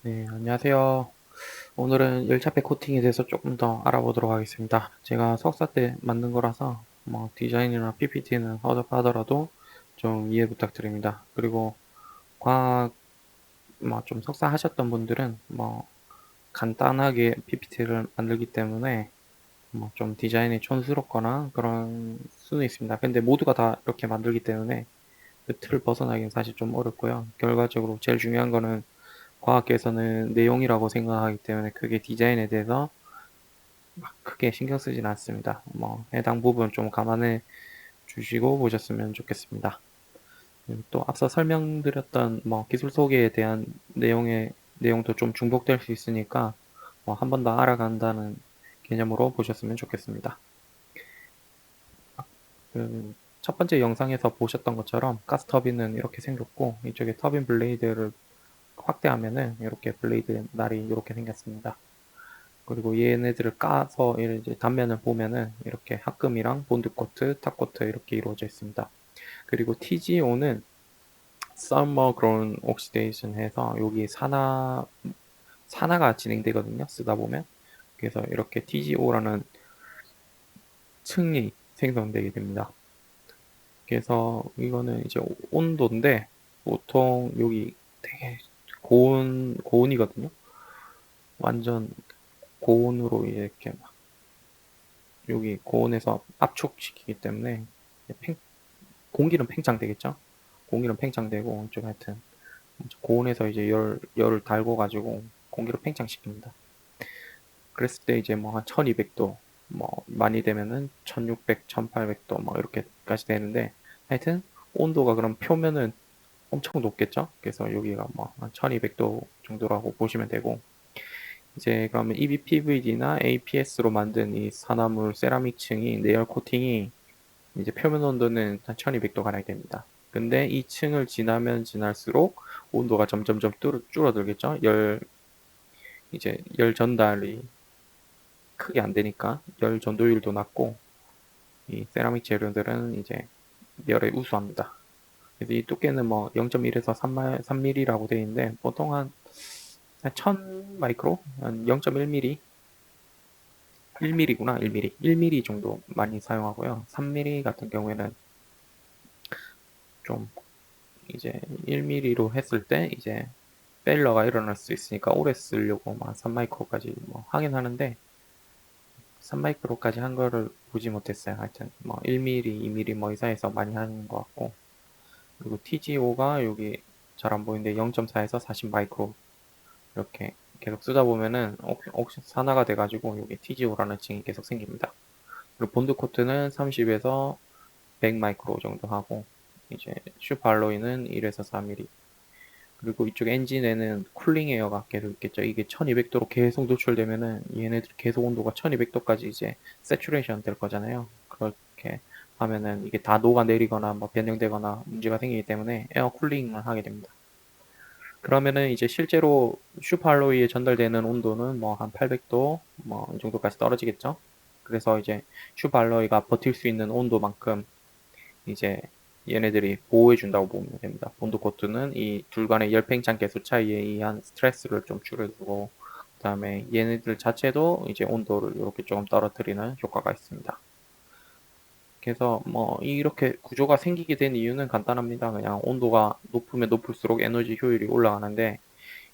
네, 안녕하세요. 오늘은 열차백 코팅에 대해서 조금 더 알아보도록 하겠습니다. 제가 석사 때 만든 거라서 뭐 디자인이나 PPT는 허접하더라도 좀 이해 부탁드립니다. 그리고 과학 뭐 좀 석사 하셨던 분들은 뭐 간단하게 PPT를 만들기 때문에 뭐 좀 디자인이 촌스럽거나 그런 수는 있습니다. 근데 모두가 다 이렇게 만들기 때문에 그 틀을 벗어나기는 사실 좀 어렵고요. 결과적으로 제일 중요한 거는 과학계에서는 내용이라고 생각하기 때문에 크게 디자인에 대해서 막 크게 신경 쓰진 않습니다. 뭐 해당 부분 좀 감안해 주시고 보셨으면 좋겠습니다. 그리고 또 앞서 설명드렸던 뭐 기술 소개에 대한 내용도 좀 중복될 수 있으니까 뭐 한 번 더 알아간다는 개념으로 보셨으면 좋겠습니다. 그 첫 번째 영상에서 보셨던 것처럼 가스 터빈은 이렇게 생겼고 이쪽에 터빈 블레이드를 확대하면은 이렇게 블레이드 날이 이렇게 생겼습니다. 그리고 얘네들을 까서 이제 단면을 보면은 이렇게 합금이랑 본드코트, 탑코트 이렇게 이루어져 있습니다. 그리고 TGO는 Summer Grown Oxidation 해서 여기 산화가 진행되거든요. 쓰다 보면. 그래서 이렇게 TGO라는 층이 생성되게 됩니다. 그래서 이거는 이제 온도인데 보통 여기 되게 고온이거든요. 완전 고온으로 이렇게 막 여기 고온에서 압축시키기 때문에 공기는 팽창되겠죠. 공기는 팽창되고 좀 하여튼 고온에서 이제 열을 달궈 가지고 공기를 팽창시킵니다. 그랬을 때 이제 뭐 한 1200도 뭐 많이 되면은 1600, 1800도 뭐 이렇게까지 되는데 하여튼 온도가 그럼 표면은 엄청 높겠죠. 그래서 여기가 뭐 한 1200도 정도라고 보시면 되고 이제 그러면 EBPVD나 APS로 만든 이 산화물 세라믹 층이 내열 코팅이 이제 표면 온도는 한 1200도 가량이 됩니다. 근데 이 층을 지나면 지날수록 온도가 점점점 줄어들겠죠. 이제 열 전달이 크게 안 되니까 열 전도율도 낮고 이 세라믹 재료들은 이제 열에 우수합니다. 그래서 이 두께는 뭐 0.1에서 3mm라고 되어 있는데 보통 한 1000 마이크로, 한 0.1mm, 1mm구나, 1mm, 1mm 정도 많이 사용하고요. 3mm 같은 경우에는 좀 이제 1mm로 했을 때 이제 페일러가 일어날 수 있으니까 오래 쓰려고 막 3마이크로까지 뭐 하긴 하는데 3마이크로까지 한 거를 보지 못했어요. 하여튼 뭐 1mm, 2mm 뭐 이 사이에서 많이 하는 것 같고 그리고 TGO가 여기 잘 안 보이는데 0.4에서 40 마이크로 이렇게 계속 쓰다 보면은 옥시 산화가 돼가지고 여기 TGO라는 층이 계속 생깁니다. 그리고 본드 코트는 30에서 100 마이크로 정도 하고 이제 슈퍼알로이는 1에서 4mm 그리고 이쪽 엔진에는 쿨링 에어가 계속 있겠죠. 이게 1200도로 계속 노출되면은 얘네들 계속 온도가 1200도까지 이제 세츄레이션 될 거잖아요. 그렇게 하면은 이게 다 녹아내리거나 뭐 변형되거나 문제가 생기기 때문에 에어 쿨링을 하게 됩니다. 그러면은 이제 실제로 슈퍼알로이에 전달되는 온도는 뭐 한 800도 뭐 이 정도까지 떨어지겠죠. 그래서 이제 슈퍼알로이가 버틸 수 있는 온도만큼 이제 얘네들이 보호해 준다고 보면 됩니다. 본드코트는 이 둘 간의 열팽창 계수 차이에 의한 스트레스를 좀 줄여주고 그다음에 얘네들 자체도 이제 온도를 이렇게 조금 떨어뜨리는 효과가 있습니다. 그래서 뭐 이렇게 구조가 생기게 된 이유는 간단합니다. 그냥 온도가 높으면 높을수록 에너지 효율이 올라가는데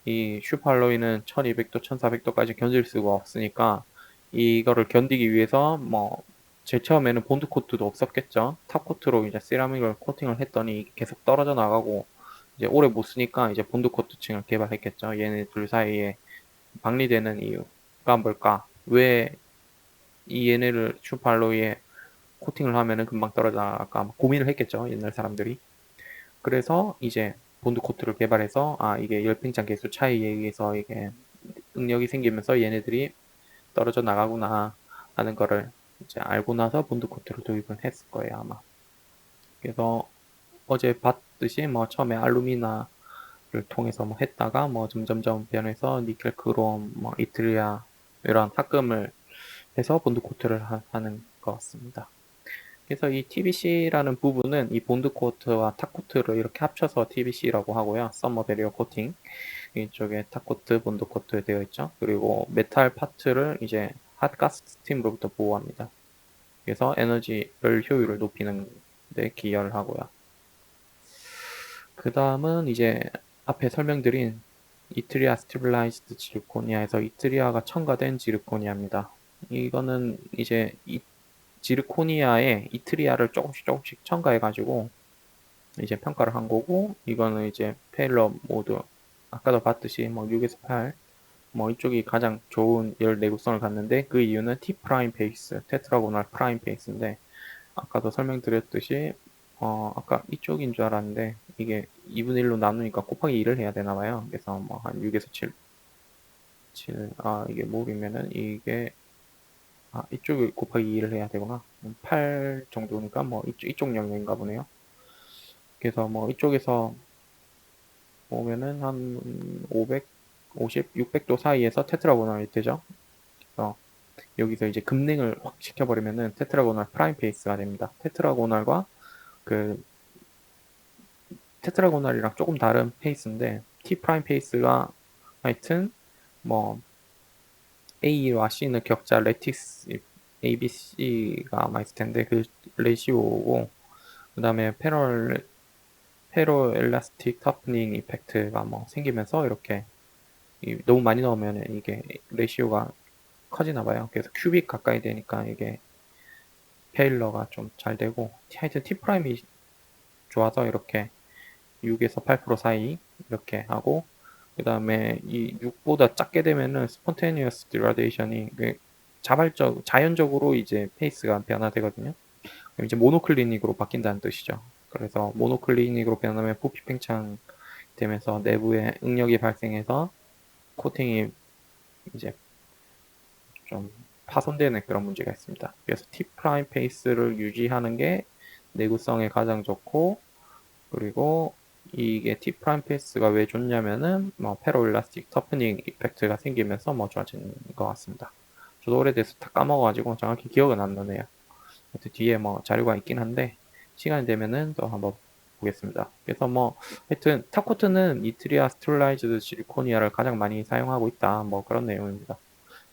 이 슈퍼알로이는 1200도, 1400도까지 견딜 수가 없으니까 이거를 견디기 위해서 뭐 제일 처음에는 본드 코트도 없었겠죠. 탑 코트로 이제 세라믹을 코팅을 했더니 계속 떨어져 나가고 이제 오래 못 쓰니까 이제 본드 코트층을 개발했겠죠. 얘네 둘 사이에 박리되는 이유가 뭘까? 왜 이 얘네를 슈퍼알로이에 코팅을 하면은 금방 떨어져 나갈까? 고민을 했겠죠. 옛날 사람들이. 그래서 이제 본드 코트를 개발해서 아 이게 열팽창 계수 차이에 의해서 이게 응력이 생기면서 얘네들이 떨어져 나가구나 하는 거를 이제 알고 나서 본드 코트를 도입을 했을 거예요 아마. 그래서 어제 봤듯이 뭐 처음에 알루미나를 통해서 뭐 했다가 뭐 점점점 변해서 니켈 크롬 뭐 이트리아 이런 합금을 해서 본드 코트를 하는 것 같습니다. 그래서 이 TBC라는 부분은 이 본드 코트와 탑 코트를 이렇게 합쳐서 TBC라고 하고요. 썸머 베리어 코팅. 이쪽에 탑코트, 본드코트 되어 있죠. 그리고 메탈 파트를 이제 핫가스 스팀으로부터 보호합니다. 그래서 에너지를 효율을 높이는 데 기여를 하고요. 그 다음은 이제 앞에 설명드린 이트리아 스테빌라이즈드 지르코니아에서 이트리아가 첨가된 지르코니아입니다. 이거는 이제 이 지르코니아에 이트리아를 조금씩 첨가해가지고 이제 평가를 한 거고, 이거는 이제 페일러 모드 아까도 봤듯이 뭐 6에서 8, 뭐 이쪽이 가장 좋은 열 내구성을 갖는데, 그 이유는 T 프라임 베이스, 테트라고날 프라임 베이스인데, 아까도 설명드렸듯이 아까 이쪽인 줄 알았는데 이게 2분의 1로 나누니까 곱하기 2를 해야 되나 봐요. 그래서 뭐 한 6에서 7, 이게 목이면은 이게 이쪽을 곱하기 2를 해야 되구나. 8 정도니까 뭐 이쪽 영역인가 보네요. 그래서 뭐 이쪽에서 보면은 한 550, 600도 사이에서 테트라고날이 되죠. 그래서 여기서 이제 급냉을 확 시켜버리면은 테트라고날 프라임 페이스가 됩니다. 테트라고날과 그 테트라고날이랑 조금 다른 페이스인데, T 프라임 페이스가 하여튼 뭐 A와 C는 격자 레티스 ABC가 아마 있을 텐데 그 레시오고, 그 다음에 페로 엘라스틱 터프닝 이펙트가 뭐 생기면서 이렇게 너무 많이 넣으면 이게 레시오가 커지나 봐요. 그래서 큐빅 가까이 되니까 이게 페일러가 좀 잘 되고, 하여튼 T 프라임이 좋아서 이렇게 6에서 8% 사이 이렇게 하고, 그 다음에 이 6보다 작게 되면은 스폰테니어스 디라데이션이 자연적으로 이제 페이스가 변화되거든요. 그럼 이제 모노클리닉으로 바뀐다는 뜻이죠. 그래서 모노클리닉으로 변하면 부피 팽창 되면서 내부에 응력이 발생해서 코팅이 이제 좀 파손되는 그런 문제가 있습니다. 그래서 T 프라임 페이스를 유지하는 게 내구성에 가장 좋고, 그리고 이게 T 프라임 페이스가 왜 좋냐면은 뭐 페로일라스틱 터프닝 이펙트가 생기면서 뭐 좋아지는 것 같습니다. 저도 오래돼서 다 까먹어가지고 정확히 기억은 안 나네요. 뒤에 뭐 자료가 있긴 한데 시간이 되면은 또 한번 보겠습니다. 그래서 뭐 하여튼 탑코트는 이트리아 스틸라이즈드 실리코니아를 가장 많이 사용하고 있다, 뭐 그런 내용입니다.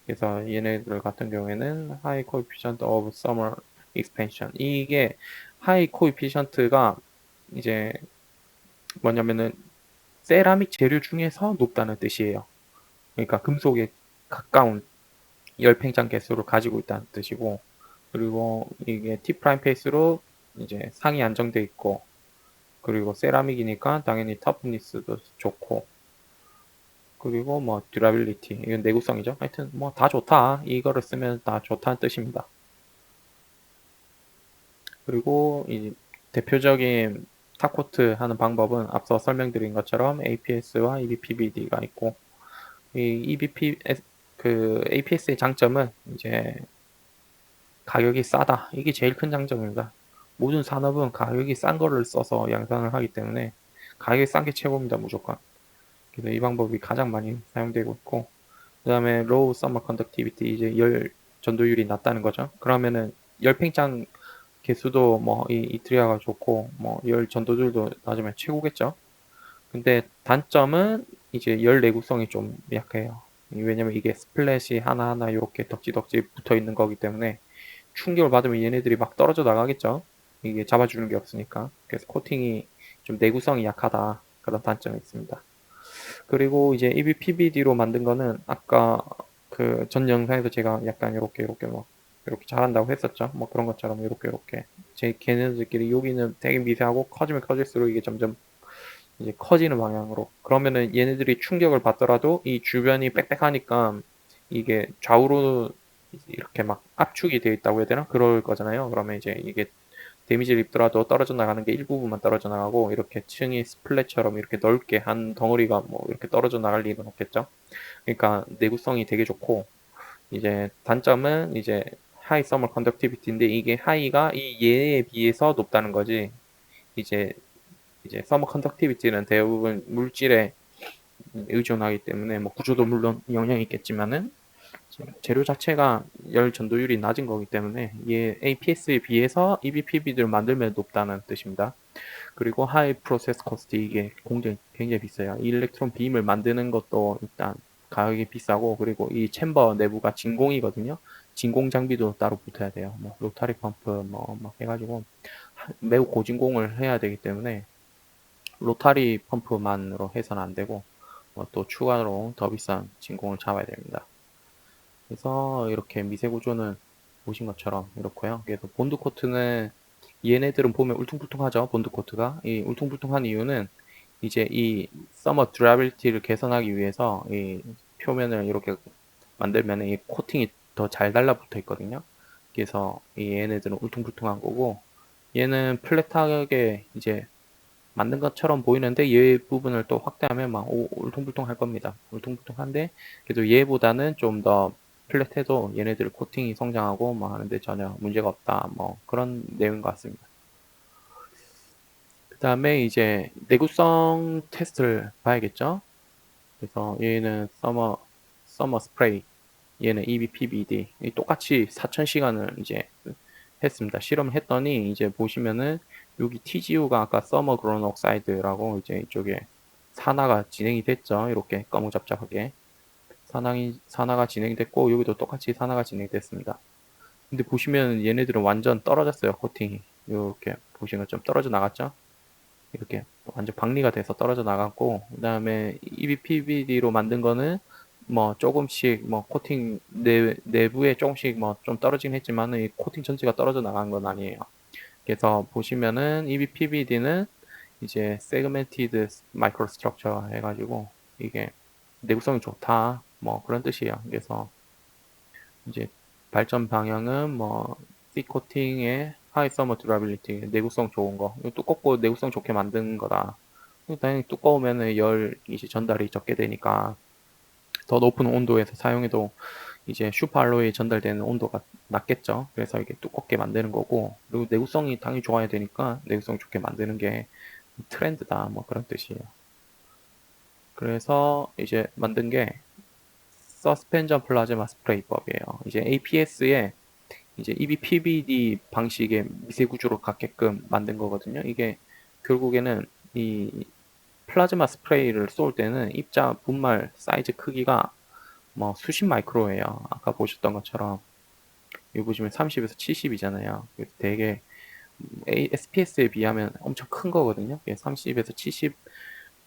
그래서 얘네들 같은 경우에는 하이 코에피션트 오브 서머 익스펜션, 이게 하이 코에피션트가 이제 뭐냐면은 세라믹 재료 중에서 높다는 뜻이에요. 그러니까 금속에 가까운 열팽창 개수를 가지고 있다는 뜻이고, 그리고 이게 T 프라임 페이스로 이제 상이 안정돼 있고, 그리고 세라믹이니까 당연히 터프니스도 좋고, 그리고 뭐 듀라빌리티, 이건 내구성이죠. 하여튼 뭐 다 좋다, 이거를 쓰면 다 좋다는 뜻입니다. 그리고 이 대표적인 탑코트 하는 방법은 앞서 설명드린 것처럼 APS와 EBPBD가 있고, 이 APS의 장점은 이제 가격이 싸다, 이게 제일 큰 장점입니다. 모든 산업은 가격이 싼 거를 써서 양산을 하기 때문에 가격이 싼 게 최고입니다, 무조건. 그래서 이 방법이 가장 많이 사용되고 있고, 그 다음에 로우 서머 컨덕티비티, 이제 열 전도율이 낮다는 거죠. 그러면은 열팽창 개수도 뭐 이트리아가 좋고 뭐 열 전도율도 낮으면 최고겠죠. 근데 단점은 이제 열 내구성이 좀 약해요. 왜냐면 이게 스플랫이 하나하나 이렇게 덕지덕지 붙어 있는 거기 때문에 충격을 받으면 얘네들이 막 떨어져 나가겠죠. 이게 잡아주는 게 없으니까. 그래서 코팅이 좀 내구성이 약하다, 그런 단점이 있습니다. 그리고 이제 EBPBD로 만든 거는 아까 그 전 영상에서 제가 약간 이렇게 뭐 이렇게 잘한다고 했었죠. 뭐 그런 것처럼 이렇게 제 걔네들끼리 여기는 되게 미세하고 커지면 커질수록 이게 점점 이제 커지는 방향으로. 그러면은 얘네들이 충격을 받더라도 이 주변이 빽빽하니까 이게 좌우로 이렇게 막 압축이 되어 있다고 해야 되나? 그럴 거잖아요. 그러면 이제 이게 데미지를 입더라도 떨어져 나가는 게 일부분만 떨어져 나가고, 이렇게 층이 스플랫처럼 이렇게 넓게 한 덩어리가 뭐 이렇게 떨어져 나갈 일은 없겠죠. 그러니까 내구성이 되게 좋고, 이제 단점은 이제 하이 서머 컨덕티비티인데, 이게 하이가 이 얘에 비해서 높다는 거지. 이제 서머 컨덕티비티는 대부분 물질에 의존하기 때문에 뭐 구조도 물론 영향이 있겠지만은 재료 자체가 열 전도율이 낮은 거기 때문에 얘 APS에 비해서 EBPBD를 만들면 높다는 뜻입니다. 그리고 하이 프로세스 코스트 이게 굉장히 비싸요. 이 일렉트론 빔을 만드는 것도 일단 가격이 비싸고 그리고 이 챔버 내부가 진공이거든요. 진공 장비도 따로 붙어야 돼요. 뭐 로타리 펌프 뭐 막 해가지고 매우 고진공을 해야 되기 때문에 로타리 펌프만으로 해서는 안 되고 또 추가로 더 비싼 진공을 잡아야 됩니다. 그래서 이렇게 미세 구조는 보신 것처럼 이렇고요. 그래서 본드 코트는 얘네들은 보면 울퉁불퉁하죠. 본드 코트가 이 울퉁불퉁한 이유는 이제 이 서머 드라빌티를 개선하기 위해서 이 표면을 이렇게 만들면 이 코팅이 더 잘 달라붙어 있거든요. 그래서 이 얘네들은 울퉁불퉁한 거고 얘는 플랫하게 이제 만든 것처럼 보이는데 얘 부분을 또 확대하면 막 울퉁불퉁할 겁니다. 울퉁불퉁한데 그래도 얘보다는 좀 더 플랫해도 얘네들 코팅이 성장하고 뭐 하는데 전혀 문제가 없다. 뭐 그런 내용인 것 같습니다. 그 다음에 이제 내구성 테스트를 봐야겠죠. 그래서 얘는 서머 스프레이, 얘는 EBPBD 똑같이 4,000시간을 이제 했습니다. 실험을 했더니 이제 보시면은 여기 TGU가 아까 서머 그론 옥사이드라고 이제 이쪽에 산화가 진행이 됐죠. 이렇게 까무잡잡하게 산화가 진행이 됐고 여기도 똑같이 산화가 진행됐습니다. 근데 보시면 얘네들은 완전 떨어졌어요. 코팅이 이렇게 보시면 좀 떨어져 나갔죠. 이렇게 완전 박리가 돼서 떨어져 나갔고 그 다음에 EBPBD로 만든 거는 뭐 조금씩 뭐 코팅 내부에 조금씩 뭐 좀 떨어지긴 했지만 이 코팅 전체가 떨어져 나간 건 아니에요. 그래서 보시면은 EBPBD는 이제 세그멘티드 마이크로 스트럭처 해가지고 이게 내구성이 좋다 뭐 그런 뜻이에요. 그래서 이제 발전 방향은 뭐 C 코팅의 하이 서머 듀라빌리티 내구성 좋은 거 두껍고 내구성 좋게 만든 거다. 당연히 두꺼우면은 열 이제 전달이 적게 되니까 더 높은 온도에서 사용해도 이제 슈퍼알로이에 전달되는 온도가 낮겠죠. 그래서 이게 두껍게 만드는 거고 그리고 내구성이 당연히 좋아야 되니까 내구성 좋게 만드는 게 트렌드다 뭐 그런 뜻이에요. 그래서 이제 만든 게 서스펜전 플라즈마 스프레이법이에요. 이제 APS에 이제 EBPBD 방식의 미세 구조로 갖게끔 만든 거거든요. 이게 결국에는 이 플라즈마 스프레이를 쏠 때는 입자 분말 사이즈 크기가 뭐 수십 마이크로예요. 아까 보셨던 것처럼 여기 보시면 30에서 70이잖아요. 되게 SPS에 비하면 엄청 큰 거거든요. 30에서 70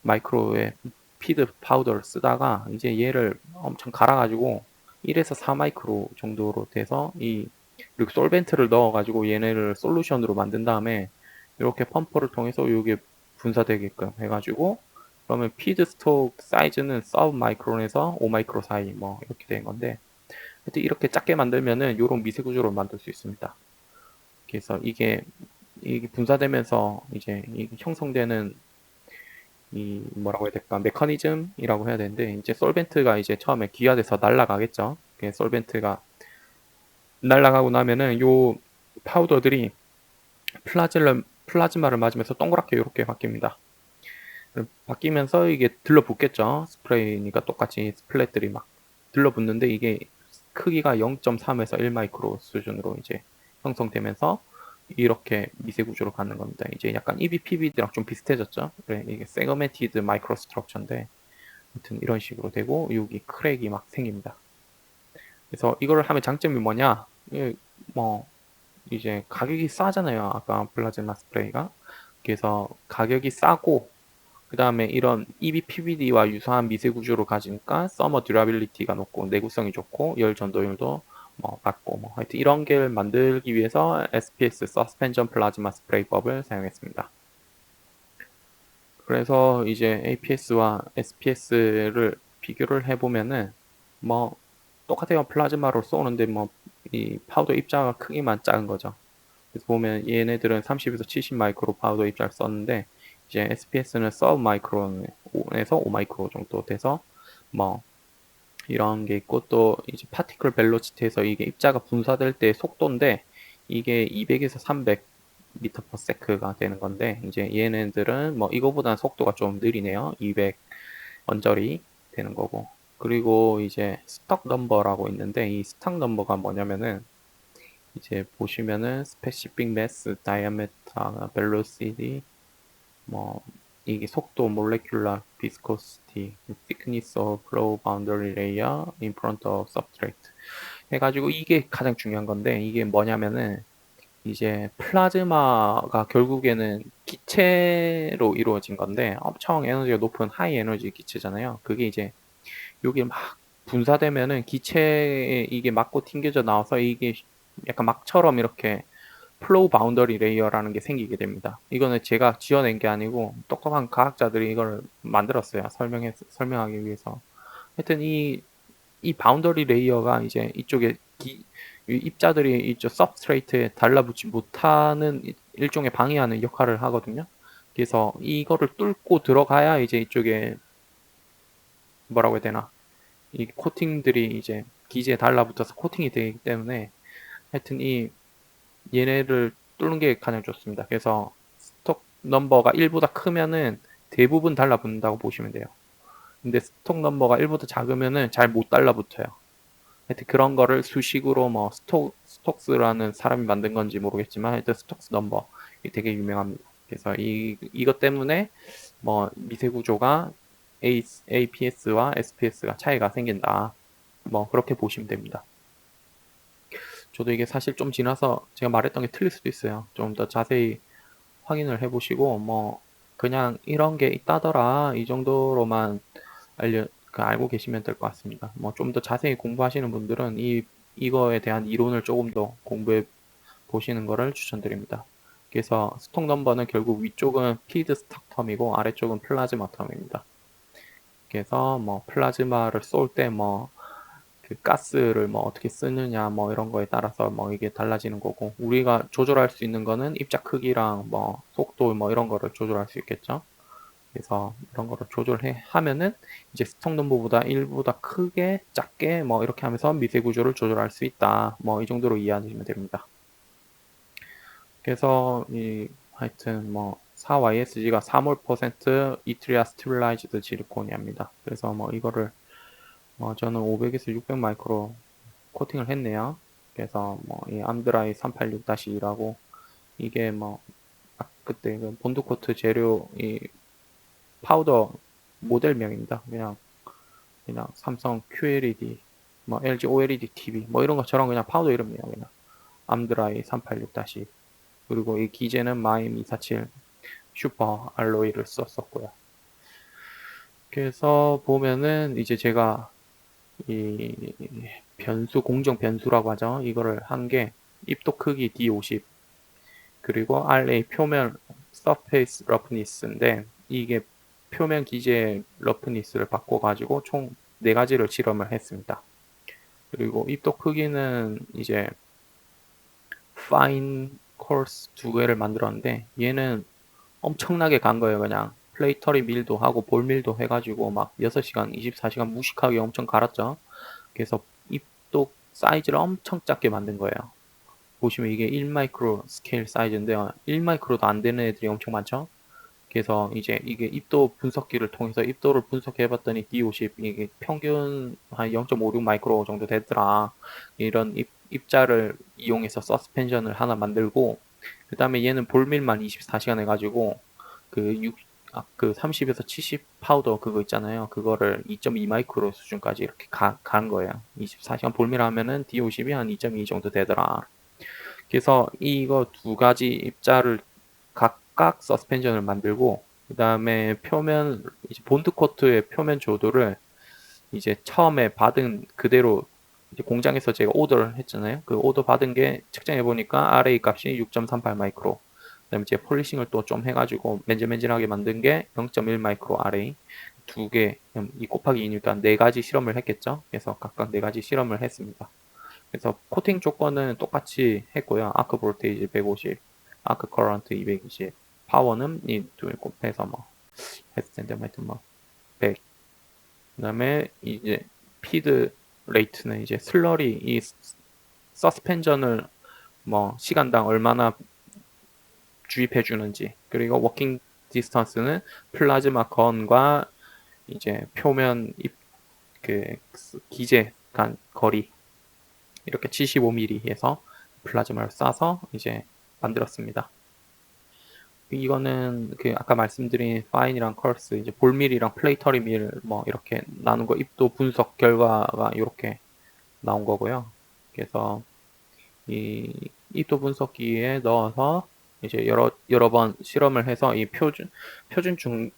마이크로의 피드 파우더를 쓰다가 이제 얘를 엄청 갈아가지고 1에서 4 마이크로 정도로 돼서 그리고 솔벤트를 넣어가지고 얘네를 솔루션으로 만든 다음에 이렇게 펌프를 통해서 이게 분사되게끔 해가지고 그러면 피드 스톡 사이즈는 서브 마이크론에서 5 마이크로 사이 뭐 이렇게 된 건데 하여튼 이렇게 작게 만들면은 이런 미세 구조로 만들 수 있습니다. 그래서 이게 분사되면서 이제 형성되는 이 뭐라고 해야 될까 메커니즘이라고 해야 되는데 이제 솔벤트가 이제 처음에 기화돼서 날아가겠죠. 솔벤트가 날아가고 나면은 요 파우더들이 플라즈마를 맞으면서 동그랗게 이렇게 바뀝니다. 바뀌면서 이게 들러붙겠죠. 스프레이니까 똑같이 스플랫들이 막 들러붙는데 이게 크기가 0.3에서 1 마이크로 수준으로 이제 형성되면서 이렇게 미세 구조로 가는 겁니다. 이제 약간 EBPBD랑 좀 비슷해졌죠. 그래, 이게 세그멘티드 마이크로 스트럭처인데 아무튼 이런 식으로 되고 여기 크랙이 막 생깁니다. 그래서 이거를 하면 장점이 뭐냐? 뭐 이제 가격이 싸잖아요. 아까 플라즈마 스프레이가. 그래서 가격이 싸고 그 다음에 이런 EBPBD와 유사한 미세 구조로 가지니까 서머 듀라빌리티가 높고 내구성이 좋고 열 전도율도 뭐 낮고 뭐 하여튼 이런 게 만들기 위해서 SPS 서스펜션 플라즈마 스프레이법을 사용했습니다. 그래서 이제 APS와 SPS를 비교를 해보면은 뭐 똑같아요. 플라즈마로 쏘는데 뭐 이 파우더 입자가 크기만 작은 거죠. 그래서 보면 얘네들은 30에서 70 마이크로 파우더 입자를 썼는데 이제 SPS는 서브 마이크론에서 5 마이크로 정도 돼서 뭐 이런 게 있고 또 이제 파티클 벨로시티에서 이게 입자가 분사될 때 속도인데 이게 200에서 300 미터 퍼 세크가 되는 건데 이제 얘네들은 뭐 이거보다는 속도가 좀 느리네요. 200 언저리 되는 거고 그리고 이제 스톡 넘버라고 있는데 이 스톡 넘버가 뭐냐면은 이제 보시면은 specific mass diameter velocity 뭐 이게 속도, molecular viscosity, thickness of flow boundary layer in front of substrate 해가지고 이게 가장 중요한 건데 이게 뭐냐면은 이제 플라즈마가 결국에는 기체로 이루어진 건데 엄청 에너지가 높은 하이 에너지 기체잖아요. 그게 이제 요게 막 분사되면은 기체에 이게 맞고 튕겨져 나와서 이게 약간 막처럼 이렇게 플로우 바운더리 레이어라는 게 생기게 됩니다. 이거는 제가 지어낸 게 아니고 똑똑한 과학자들이 이걸 만들었어요. 설명하기 위해서. 하여튼 이 바운더리 레이어가 이제 이쪽에 입자들이 이쪽 सब스트레이트에 달라붙지 못하는 일종의 방해하는 역할을 하거든요. 그래서 이거를 뚫고 들어가야 이제 이쪽에 뭐라고 해야 되나 이 코팅들이 이제 기지에 달라붙어서 코팅이 되기 때문에 하여튼 이 얘네를 뚫는 게 가장 좋습니다. 그래서 스톡 넘버가 1보다 크면은 대부분 달라붙는다고 보시면 돼요. 근데 스톡 넘버가 1보다 작으면은 잘 못 달라붙어요. 하여튼 그런 거를 수식으로 뭐 스톡스라는 사람이 만든 건지 모르겠지만 하여튼 스톡스 넘버 되게 유명합니다. 그래서 이것 때문에 뭐 미세 구조가 APS와 SPS가 차이가 생긴다. 뭐 그렇게 보시면 됩니다. 저도 이게 사실 좀 지나서 제가 말했던 게 틀릴 수도 있어요. 좀 더 자세히 확인을 해보시고 뭐 그냥 이런 게 있다더라 이 정도로만 알고 계시면 될 것 같습니다. 뭐 좀 더 자세히 공부하시는 분들은 이거에 대한 이론을 조금 더 공부해 보시는 거를 추천드립니다. 그래서 스톡 넘버는 결국 위쪽은 피드 스탁 텀이고 아래쪽은 플라즈마 텀입니다. 그래서 뭐 플라즈마를 쏠 때 뭐 그 가스를 뭐 어떻게 쓰느냐 뭐 이런 거에 따라서 뭐 이게 달라지는 거고 우리가 조절할 수 있는 거는 입자 크기랑 뭐 속도 뭐 이런 거를 조절할 수 있겠죠. 그래서 이런 거를 하면은 이제 스톡 넘버보다 1보다 크게 작게 뭐 이렇게 하면서 미세 구조를 조절할 수 있다. 뭐 이 정도로 이해하시면 됩니다. 그래서 하여튼 뭐 4YSG가 3몰% 이트리아 스테빌라이즈드 지르코니아입니다. 그래서 뭐 이거를 저는 500에서 600 마이크로 코팅을 했네요. 그래서 뭐 이 암드라이 386-2라고 이게 뭐 그때 그 본드코트 재료 이 파우더 모델명입니다. 그냥 삼성 QLED, 뭐 LG OLED TV 뭐 이런 것처럼 그냥 파우더 이름이에요. 그냥 암드라이 386-2 그리고 이 기재는 마임 247 슈퍼 알로이를 썼었고요. 그래서 보면은 이제 제가 이 변수 공정 변수라고 하죠. 이거를 한 게 입도 크기 D50 그리고 RA 표면 서페이스 러프니스인데 이게 표면 기재 러프니스를 바꿔가지고 총 4가지를 실험을 했습니다. 그리고 입도 크기는 이제 파인 콜스 2개를 만들었는데 얘는 엄청나게 간 거예요. 그냥 플레이터리 밀도 하고 볼 밀도 해가지고 막 6시간, 24시간 무식하게 엄청 갈았죠. 그래서 입도 사이즈를 엄청 작게 만든 거예요. 보시면 이게 1마이크로 스케일 사이즈인데요. 1마이크로도 안 되는 애들이 엄청 많죠. 그래서 이제 이게 입도 분석기를 통해서 입도를 분석해봤더니 D50 이게 평균 한 0.56 마이크로 정도 되더라. 이런 입자를 이용해서 서스펜션을 하나 만들고 그 다음에 얘는 볼밀만 24시간 해가지고 그 30에서 70 파우더 그거 있잖아요. 그거를 2.2 마이크로 수준까지 이렇게 간 거예요. 24시간 볼밀 하면은 D50이 한 2.2 정도 되더라. 그래서 이거 2가지 입자를 각각 서스펜션을 만들고 그 다음에 표면 이제 본드 코트의 표면 조도를 이제 처음에 받은 그대로 이제 공장에서 제가 오더를 했잖아요. 그 오더 받은 게 측정해 보니까 RA 값이 6.38 마이크로. 그다음에 제가 폴리싱을 또 좀 해가지고 맨질맨질하게 만든 게 0.1 마이크로 RA. 2개, 이 곱하기 2니까 4가지 실험을 했겠죠. 그래서 각각 4가지 실험을 했습니다. 그래서 코팅 조건은 똑같이 했고요. 아크 볼테이지 150, 아크 커런트 220, 파워는 이 둘 곱해서 뭐 했을 텐데 하여튼 뭐 100. 그다음에 이제 피드 레이트는 이제 슬러리 이 서스펜전을 뭐 시간당 얼마나 주입해 주는지 그리고 워킹 디스턴스는 플라즈마 건과 이제 표면 그 기재 간 거리 이렇게 75mm 해서 플라즈마를 쏴서 이제 만들었습니다. 이거는 그 아까 말씀드린 파인이랑 컬스, 이제 볼밀이랑 플레이터리 밀 뭐 이렇게 나눈 거 입도 분석 결과가 이렇게 나온 거고요. 그래서 이 입도 분석기에 넣어서 이제 여러 번 실험을 해서 이 표준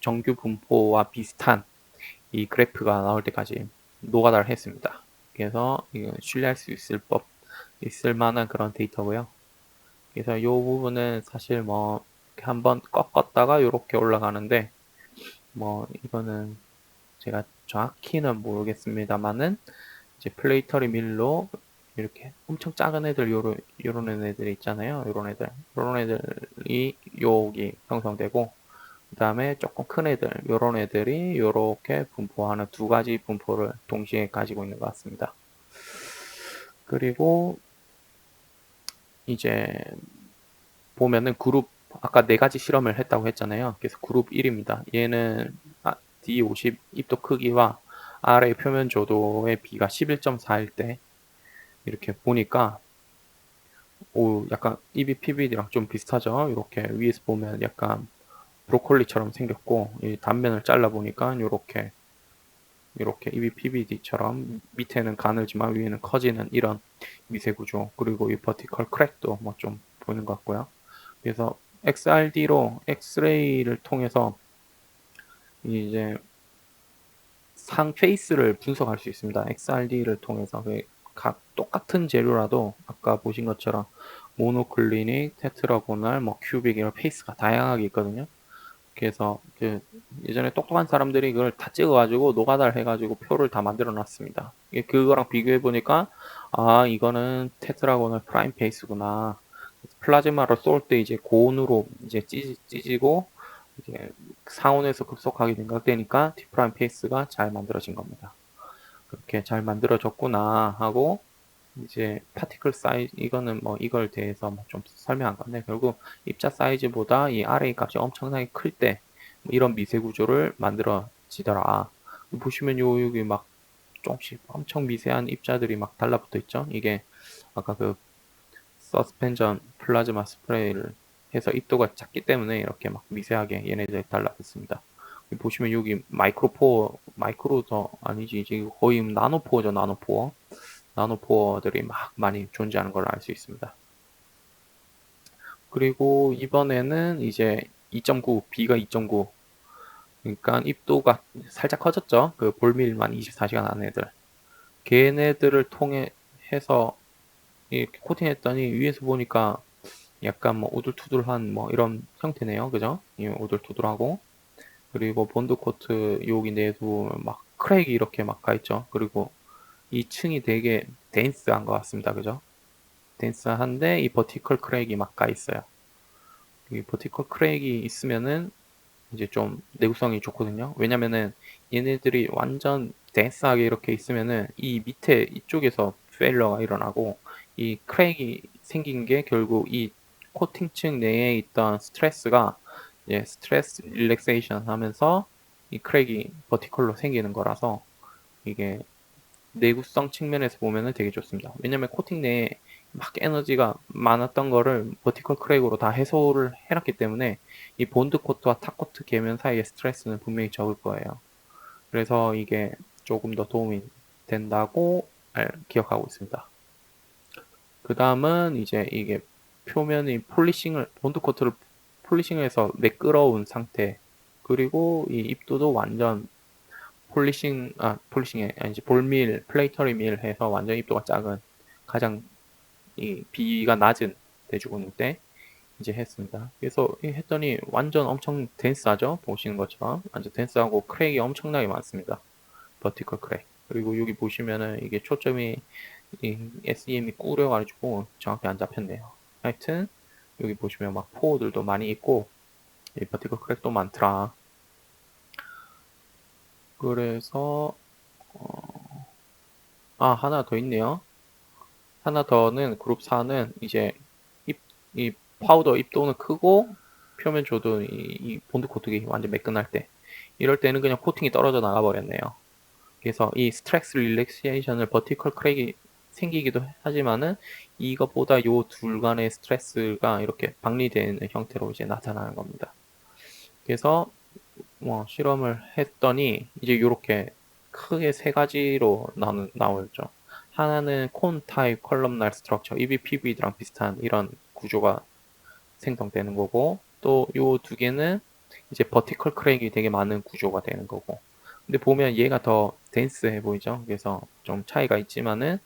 정규 분포와 비슷한 이 그래프가 나올 때까지 노가다를 했습니다. 그래서 이거 신뢰할 수 있을 만한 그런 데이터고요. 그래서 이 부분은 사실 뭐 한번 꺾었다가 이렇게 올라가는데, 뭐 이거는 제가 정확히는 모르겠습니다만은 이제 플레이터리 밀로 이렇게 엄청 작은 애들 요런 애들 있잖아요. 요런 애들이 여기 형성되고, 그 다음에 조금 큰 애들 요런 애들이 요렇게 분포하는 두 가지 분포를 동시에 가지고 있는 것 같습니다. 그리고 이제 보면은 그룹, 아까 네 가지 실험을 했다고 했잖아요. 그래서 그룹 1입니다. 얘는 D50 입도 크기와 RA 표면 조도의 비가 11.4일 때 이렇게 보니까 약간 EBPBD랑 좀 비슷하죠. 이렇게 위에서 보면 약간 브로콜리처럼 생겼고, 이 단면을 잘라 보니까 이렇게 EBPBD처럼 밑에는 가늘지만 위에는 커지는 이런 미세 구조, 그리고 이 버티컬 크랙도 뭐 좀 보이는 것 같고요. 그래서 XRD로 엑스레이를 통해서 이제 상 페이스를 분석할 수 있습니다. XRD를 통해서 각 똑같은 재료라도 아까 보신 것처럼 모노클리닉, 테트라고날, 뭐 큐빅 이런 페이스가 다양하게 있거든요. 그래서 그 예전에 똑똑한 사람들이 그걸 다 찍어가지고 노가다를 해가지고 표를 다 만들어 놨습니다. 그거랑 비교해 보니까 이거는 테트라고날 프라임 페이스구나. 플라즈마로 쏠 때 이제 고온으로 이제 찢어지고 이제 상온에서 급속하게 생각되니까 T'프라임 페이스가 잘 만들어진 겁니다. 그렇게 잘 만들어졌구나 하고, 이제 파티클 사이즈, 이거는 뭐 이걸 대해서 좀 설명한 건데, 결국 입자 사이즈보다 이 RA 값이 엄청나게 클 때 이런 미세 구조를 만들어지더라. 보시면 여기 막 조금씩 엄청 미세한 입자들이 막 달라붙어 있죠. 이게 아까 그 서스펜전 플라즈마 스프레이를 해서 입도가 작기 때문에 이렇게 막 미세하게 얘네들이 달라붙습니다. 보시면 여기 마이크로도 아니지, 지금 거의 나노포어죠. 나노포어들이 막 많이 존재하는 걸 알 수 있습니다. 그리고 이번에는 이제 2.9, B가 2.9, 그러니까 입도가 살짝 커졌죠. 그 볼밀만 24시간 하는 애들, 걔네들을 통해 해서 이렇게 코팅했더니 위에서 보니까 약간 뭐 우둘투둘한 뭐 이런 형태네요. 그죠? 우둘투둘하고, 그리고 본드 코트 여기 내도 막 크랙이 이렇게 막 가있죠. 그리고 이 층이 되게 덴스한 것 같습니다. 그죠? 덴스한데 이 버티컬 크랙이 막 가있어요. 이 버티컬 크랙이 있으면은 이제 좀 내구성이 좋거든요. 왜냐면은 얘네들이 완전 덴스하게 이렇게 있으면은 이 밑에 이쪽에서 페일러가 일어나고, 이 크랙이 생긴 게 결국 이 코팅층 내에 있던 스트레스가 이제 스트레스 릴렉세이션 하면서 이 크랙이 버티컬로 생기는 거라서, 이게 내구성 측면에서 보면은 되게 좋습니다. 왜냐면 코팅 내에 막 에너지가 많았던 거를 버티컬 크랙으로 다 해소를 해놨기 때문에 이 본드 코트와 탑 코트 계면 사이의 스트레스는 분명히 적을 거예요. 그래서 이게 조금 더 도움이 된다고 기억하고 있습니다. 그 다음은 이제 이게 표면이 본드 코트를 폴리싱해서 매끄러운 상태, 그리고 이 입도도 완전 폴리싱이 아니지, 볼밀, 플레이터리 밀 해서 완전 입도가 작은, 가장 이 비가 낮은 대주군일 때 이제 했습니다. 그래서 했더니 완전 엄청 덴스하죠? 보시는 것처럼 완전 덴스하고 크랙이 엄청나게 많습니다. 버티컬 크랙. 그리고 여기 보시면은 이게 초점이 이 SEM이 꾸려가지고 정확히 안 잡혔네요. 하여튼 여기 보시면 막 포들도 많이 있고 이 버티컬 크랙도 많더라. 그래서 하나 더 있네요. 하나 더는 그룹 4는 이제 이 파우더 입도는 크고 표면 조도 이 본드 코팅이 완전 매끈할 때, 이럴 때는 그냥 코팅이 떨어져 나가 버렸네요. 그래서 이 스트레스 릴렉시에이션을 버티컬 크랙이 생기기도 하지만은 이것보다 요 둘 간의 스트레스가 이렇게 박리되는 형태로 이제 나타나는 겁니다. 그래서 뭐 실험을 했더니 이제 요렇게 크게 세 가지로 나오죠. 하나는 콘 타입 컬럼날 스트럭처, EBPV랑 비슷한 이런 구조가 생성되는 거고, 또 요 두 개는 이제 버티컬 크랙이 되게 많은 구조가 되는 거고. 근데 보면 얘가 더 덴스해 보이죠? 그래서 좀 차이가 있지만은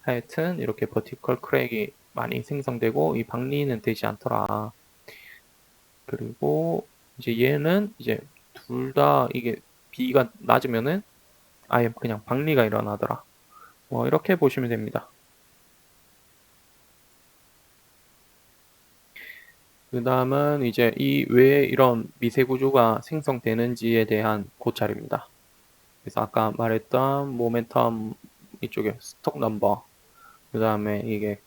하여튼 이렇게 버티컬 크랙이 많이 생성되고 이 박리는 되지 않더라. 그리고 이제 얘는 이제 둘 다 이게 B가 낮으면은 아예 그냥 박리가 일어나더라. 뭐 이렇게 보시면 됩니다. 그 다음은 이제 이 왜 이런 미세 구조가 생성되는지에 대한 고찰입니다. 그래서 아까 말했던 모멘텀 이쪽에 스톡 넘버, 그 다음에 이게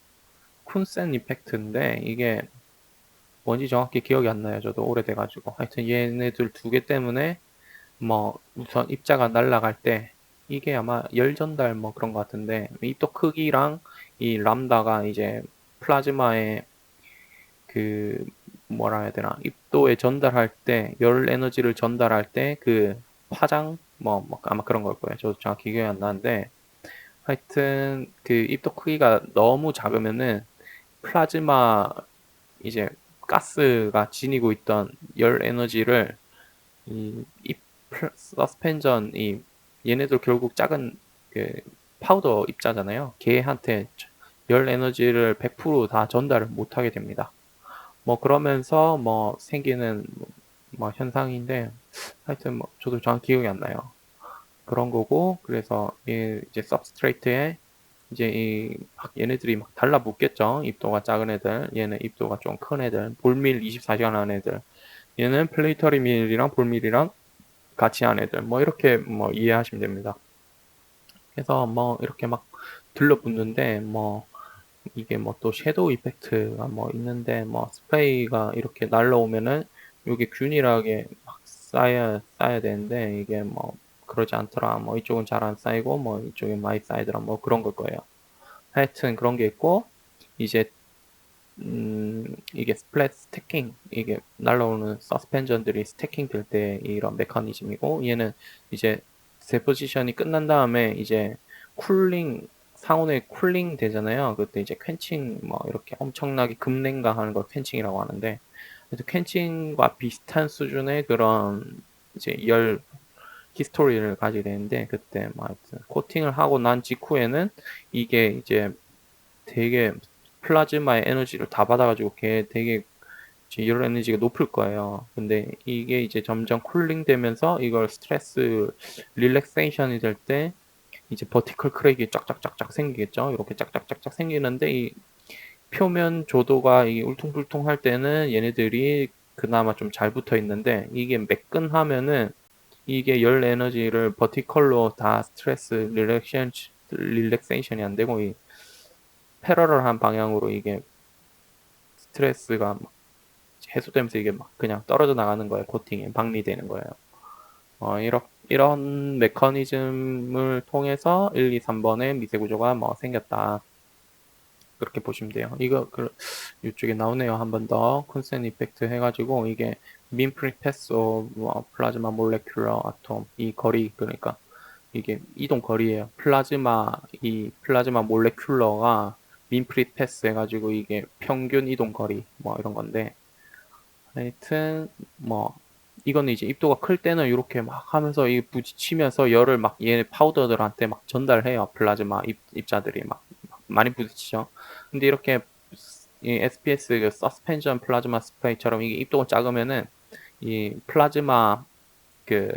쿤센 이펙트인데 이게 뭔지 정확히 기억이 안 나요. 저도 오래돼가지고. 하여튼 얘네들 두 개 때문에 뭐 우선 입자가 날아갈 때 이게 아마 열 전달 뭐 그런 것 같은데 입도 크기랑 이 람다가 이제 플라즈마의 그 뭐라 해야 되나 입도에 전달할 때 열 에너지를 전달할 때 그 파장 뭐 아마 그런 걸 거예요. 저도 정확히 기억이 안 나는데 하여튼 그 입도 크기가 너무 작으면은 플라즈마 이제 가스가 지니고 있던 열 에너지를 이 서스펜전 이 얘네들 결국 작은 그 파우더 입자잖아요. 걔한테 열 에너지를 100%다 전달을 못하게 됩니다. 뭐 그러면서 뭐 생기는 뭐 현상인데 하여튼 뭐 저도 정확히 기억이 안 나요. 그런 거고 그래서 이제 सब스트레이트에 이제 얘네들이 막 달라붙겠죠. 입도가 작은 애들, 얘는 입도가 좀 큰 애들, 볼밀 24시간 하는 애들, 얘는 플레이터리 밀이랑 볼밀이랑 같이 하는 애들, 뭐 이렇게 뭐 이해하시면 됩니다. 그래서 뭐 이렇게 막 들러붙는데 뭐 이게 뭐 또 섀도우 이펙트가 뭐 있는데 뭐 스프레이가 이렇게 날라오면은 이게 균일하게 막 쌓여야 되는데 이게 뭐 그러지 않더라. 뭐 이쪽은 잘 안 쌓이고 뭐 이쪽에 많이 쌓이더라. 뭐 그런 걸 거예요. 하여튼 그런 게 있고 이제 이게 스플랫 스태킹 이게 날라오는 서스펜전들이 스태킹 될 때 이런 메커니즘이고 얘는 이제 데포지션이 끝난 다음에 이제 쿨링 상온에 쿨링 되잖아요. 그때 이제 퀸칭 뭐 이렇게 엄청나게 급냉가 하는 걸 퀸칭이라고 하는데 그래서 퀸칭과 비슷한 수준의 그런 이제 열 히스토리를 가지게 되는데 그때 뭐 하여튼 코팅을 하고 난 직후에는 이게 이제 되게 플라즈마의 에너지를 다 받아가지고 걔 되게 열 에너지가 높을 거예요. 근데 이게 이제 점점 쿨링 되면서 이걸 스트레스 릴렉세이션이 될 때 이제 버티컬 크랙이 쫙쫙쫙쫙 생기겠죠. 이렇게 쫙쫙쫙쫙 생기는데 이 표면 조도가 이 울퉁불퉁 할 때는 얘네들이 그나마 좀 잘 붙어 있는데 이게 매끈하면은 이게 열 에너지를 버티컬로 다 스트레스 릴렉세이션이 안 되고 이 패러럴한 방향으로 이게 스트레스가 막 해소되면서 이게 막 그냥 떨어져 나가는 거예요. 코팅이 박리되는 거예요. 이런 메커니즘을 통해서 1, 2, 3번의 미세 구조가 뭐 생겼다. 그렇게 보시면 돼요. 이거 이쪽에 나오네요. 한 번 더 콘센 이펙트 해가지고 이게 민 프리패스 뭐 플라즈마 몰레큘러 아톰 이 거리 그러니까 이게 이동 거리예요. 이 플라즈마 몰레큘러가 민 프리패스 해가지고 이게 평균 이동 거리 뭐 이런 건데 하여튼 뭐 이거는 이제 입도가 클 때는 이렇게 막 하면서 이 부딪히면서 열을 막 얘 파우더들한테 막 전달해요. 플라즈마 입자들이 막 많이 부딪히죠. 근데 이렇게 이 SPS 그 서스펜션 플라즈마 스프레이처럼 이게 입도가 작으면은 이 플라즈마 그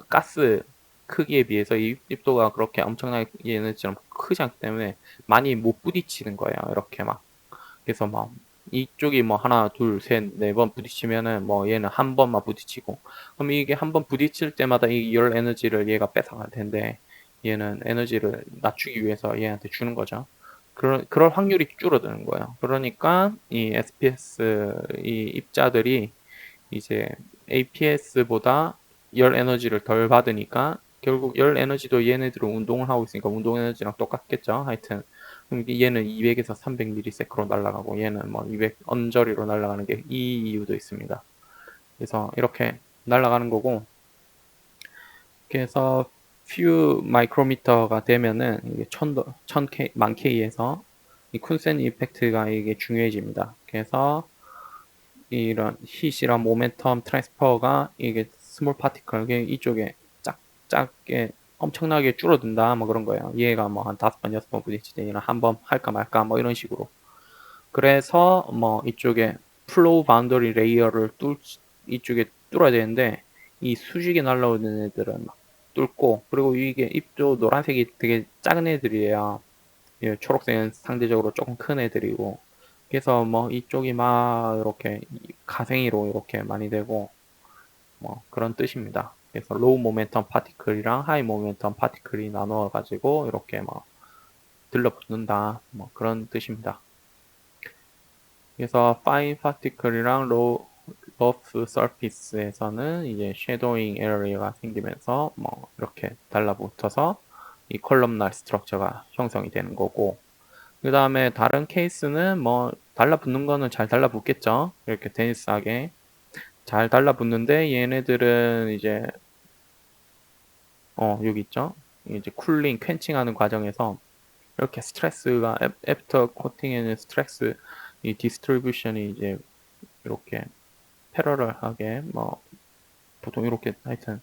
가스 크기에 비해서 이 입도가 그렇게 엄청나게 얘네처럼 크지 않기 때문에 많이 못 부딪히는 거예요. 이렇게 막 그래서 막 이쪽이 뭐 하나, 둘, 셋, 네 번 부딪히면은 뭐 얘는 한 번만 부딪히고 그럼 이게 한 번 부딪힐 때마다 이 열 에너지를 얘가 뺏어갈 텐데 얘는 에너지를 낮추기 위해서 얘한테 주는 거죠. 그럴 확률이 줄어드는 거예요. 그러니까 이 SPS 이 입자들이 이제 APS보다 열 에너지를 덜 받으니까 결국 열 에너지도 얘네들은 운동을 하고 있으니까 운동 에너지랑 똑같겠죠. 하여튼 그럼 얘는 200에서 300ms로 날아가고 얘는 뭐 200 언저리로 날아가는 게 이 이유도 있습니다. 그래서 이렇게 날아가는 거고, 그래서 few 마이크로미터가 되면은 이게 1000K, 만 K에서 이 쿤센 이펙트가 이게 중요해집니다. 그래서 이런 힛이랑 모멘텀 트랜스퍼가 이게 스몰 파티클, 이쪽에 작게 엄청나게 줄어든다 뭐 그런 거예요. 얘가 뭐 한 5번 6번 부딪힐 때 얘는 한 번 할까 말까 뭐 이런 식으로. 그래서 뭐 이쪽에 플로우 바운더리 레이어를 이쪽에 뚫어야 되는데, 이 수직에 날라오는 애들은 막 뚫고, 그리고 이게 입도 노란색이 되게 작은 애들이에요. 예, 초록색은 상대적으로 조금 큰 애들이고, 그래서 뭐 이쪽이 막 이렇게 가생이로 이렇게 많이 되고 뭐 그런 뜻입니다. 그래서 로우 모멘텀 파티클이랑 하이 모멘텀 파티클이 나누어 가지고 이렇게 뭐 들러붙는다 뭐 그런 뜻입니다. 그래서 파인 파티클이랑 러프 서피스에서는 이제 쉐도잉 에러가 생기면서 뭐 이렇게 달라붙어서 이 컬럼날 스트럭처가 형성이 되는 거고, 그 다음에 다른 케이스는 뭐 달라붙는 거는 잘 달라붙겠죠. 이렇게 데니스하게 잘 달라붙는데, 얘네들은 이제 여기 있죠. 이제 쿨링, 퀸칭하는 과정에서 이렇게 스트레스가 애프터 코팅에는 스트레스 이 디스트리뷰션이 이제 이렇게 패러럴하게 뭐 보통 이렇게 하여튼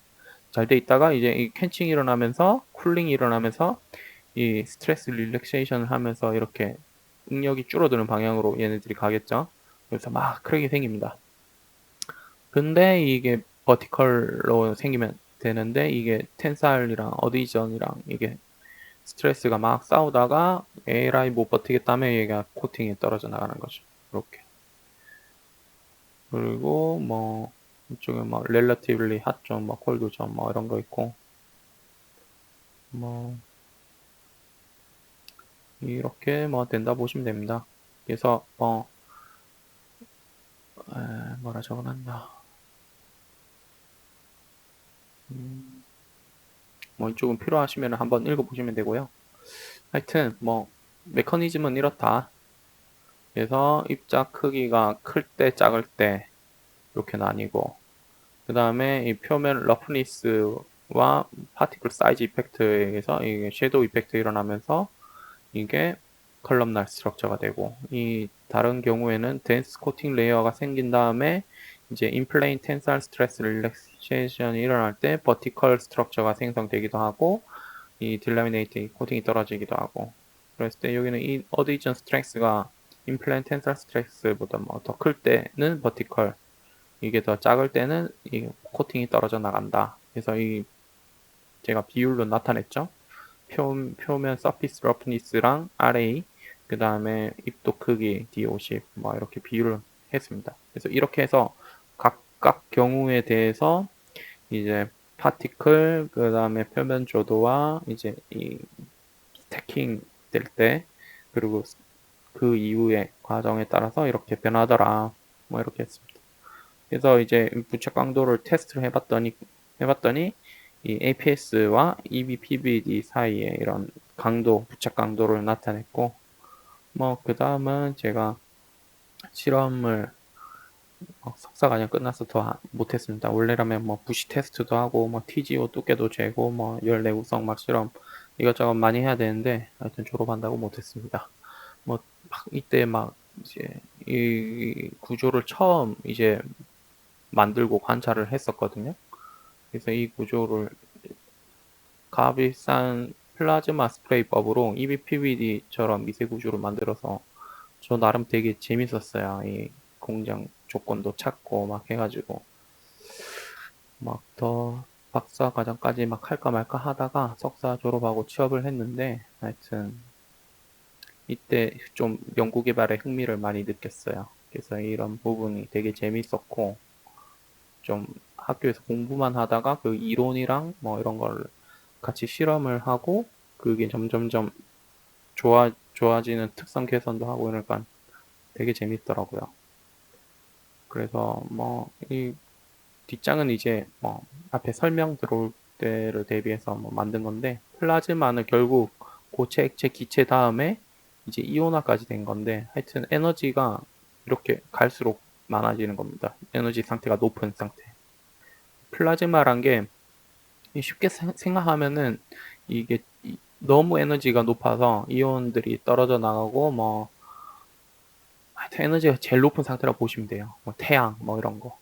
잘 돼 있다가 이제 이 캔칭이 일어나면서 쿨링이 일어나면서 이 스트레스 릴렉세이션을 하면서 이렇게 응력이 줄어드는 방향으로 얘네들이 가겠죠. 그래서 막 크랙이 생깁니다. 근데 이게 버티컬로 생기면 되는데, 이게 텐사일이랑 어디전이랑 이게 스트레스가 막 싸우다가 에라이 못 버티겠다며 얘가 코팅이 떨어져 나가는 거죠. 이렇게. 그리고 뭐 이쪽에 뭐 relatively hot zone, 뭐 cold zone 뭐 이런 거 있고, 뭐 이렇게 뭐 된다 보시면 됩니다. 그래서 뭐라 적어놨나. 뭐 이쪽은 필요하시면 한번 읽어보시면 되고요. 하여튼 뭐 메커니즘은 이렇다. 그래서 입자 크기가 클 때 작을 때 이렇게 나뉘고, 그 다음에 이 표면 러프니스와 파티클 사이즈 이펙트에 의해서 이게 섀도우 이펙트 일어나면서 이게 컬럼날 스트럭처가 되고, 이 다른 경우에는 덴스 코팅 레이어가 생긴 다음에 이제 인플레인 텐사일 스트레스 릴렉세이션이 일어날 때 버티컬 스트럭처가 생성되기도 하고, 이 딜라미네이트 코팅이 떨어지기도 하고, 그랬을 때 여기는 이 어디전 스트렝스가 인플레인 텐사일 스트레스보다 뭐 더 클 때는 버티컬, 이게 더 작을 때는 이 코팅이 떨어져 나간다. 그래서 이 제가 비율로 나타냈죠. 표면 서피스 러프니스랑 RA, 그 다음에 입도 크기 D50 뭐 이렇게 비율을 했습니다. 그래서 이렇게 해서 각각 경우에 대해서 이제 파티클, 그 다음에 표면 조도와 이제 이 스태킹 될 때, 그리고 그 이후의 과정에 따라서 이렇게 변하더라 뭐 이렇게 했습니다. 그래서 이제 부착 강도를 테스트를 해봤더니 이 APS와 EBPBD 사이에 이런 강도, 부착 강도를 나타냈고, 뭐 그 다음은 제가 실험을 석사과정 끝나서 더 못했습니다. 원래라면 뭐 부시 테스트도 하고 뭐 TGO 두께도 재고 뭐 열 내구성 막 실험 이것저것 많이 해야 되는데, 하여튼 졸업한다고 못했습니다. 뭐 이때 막 이제 이 구조를 처음 이제 만들고 관찰을 했었거든요. 그래서 이 구조를 값비싼 플라즈마 스프레이법으로 EBPBD처럼 미세 구조를 만들어서 저 나름 되게 재밌었어요. 이 공장 조건도 찾고 막 해가지고 막 더 박사 과정까지 막 할까 말까 하다가 석사 졸업하고 취업을 했는데, 하여튼 이때 좀 연구개발에 흥미를 많이 느꼈어요. 그래서 이런 부분이 되게 재밌었고, 좀 학교에서 공부만 하다가 그 이론이랑 뭐 이런 걸 같이 실험을 하고 그게 점점점 좋아지는 특성 개선도 하고 이러니까 되게 재밌더라고요. 그래서 뭐 이 뒷장은 이제 뭐 앞에 설명 들어올 때를 대비해서 뭐 만든 건데, 플라즈마는 결국 고체, 액체, 기체 다음에 이제 이온화까지 된 건데 하여튼 에너지가 이렇게 갈수록 많아지는 겁니다. 에너지 상태가 높은 상태. 플라즈마란 게 쉽게 생각하면은 이게 너무 에너지가 높아서 이온들이 떨어져 나가고 뭐 하여튼 에너지가 제일 높은 상태라고 보시면 돼요. 뭐 태양 뭐 이런 거.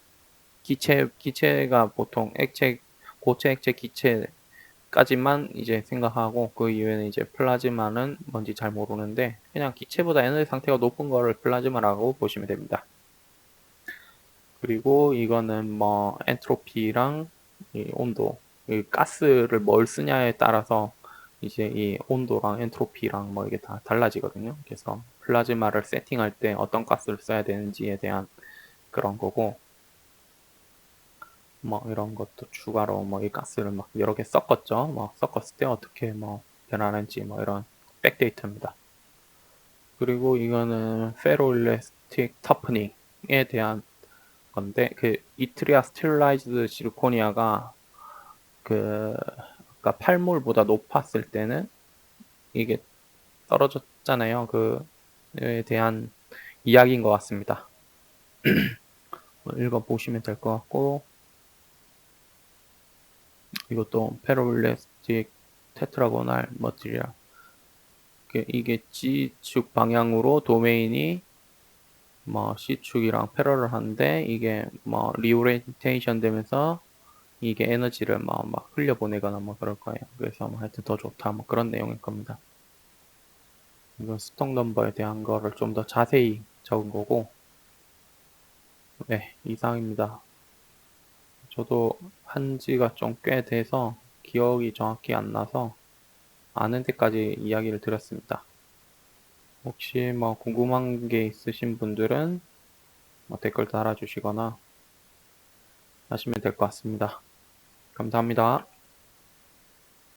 기체가 보통 액체, 고체, 액체, 기체까지만 이제 생각하고 그 이외에는 이제 플라즈마는 뭔지 잘 모르는데 그냥 기체보다 에너지 상태가 높은 거를 플라즈마라고 보시면 됩니다. 그리고 이거는 뭐 엔트로피랑 이 온도, 이 가스를 뭘 쓰냐에 따라서 이제 이 온도랑 엔트로피랑 뭐 이게 다 달라지거든요. 그래서 플라즈마를 세팅할 때 어떤 가스를 써야 되는지에 대한 그런 거고, 뭐 이런 것도 추가로 뭐 이 가스를 막 여러 개 섞었죠. 뭐 섞었을 때 어떻게 뭐 변하는지 뭐 이런 백데이터입니다. 그리고 이거는 페로일레스틱 터프닝에 대한 건데 그 이트리아 스테릴라이즈드 지르코니아가 그 아까 팔몰보다 높았을 때는 이게 떨어졌잖아요. 그에 대한 이야기인 것 같습니다. 읽어보시면 될 것 같고, 이것도 페로일레스틱 테트라고날 머티리얼. 이게 G축 방향으로 도메인이 뭐 C축이랑 패러를 하는데 이게 뭐 리오리엔테이션 되면서 이게 에너지를 막 흘려보내거나 뭐 그럴 거예요. 그래서 뭐 하여튼 더 좋다 뭐 그런 내용일 겁니다. 이건 스톡 넘버에 대한 거를 좀 더 자세히 적은 거고, 네, 이상입니다. 저도 한 지가 좀 꽤 돼서 기억이 정확히 안 나서 아는 데까지 이야기를 드렸습니다. 혹시 뭐 궁금한 게 있으신 분들은 뭐 댓글 달아주시거나 하시면 될 것 같습니다. 감사합니다.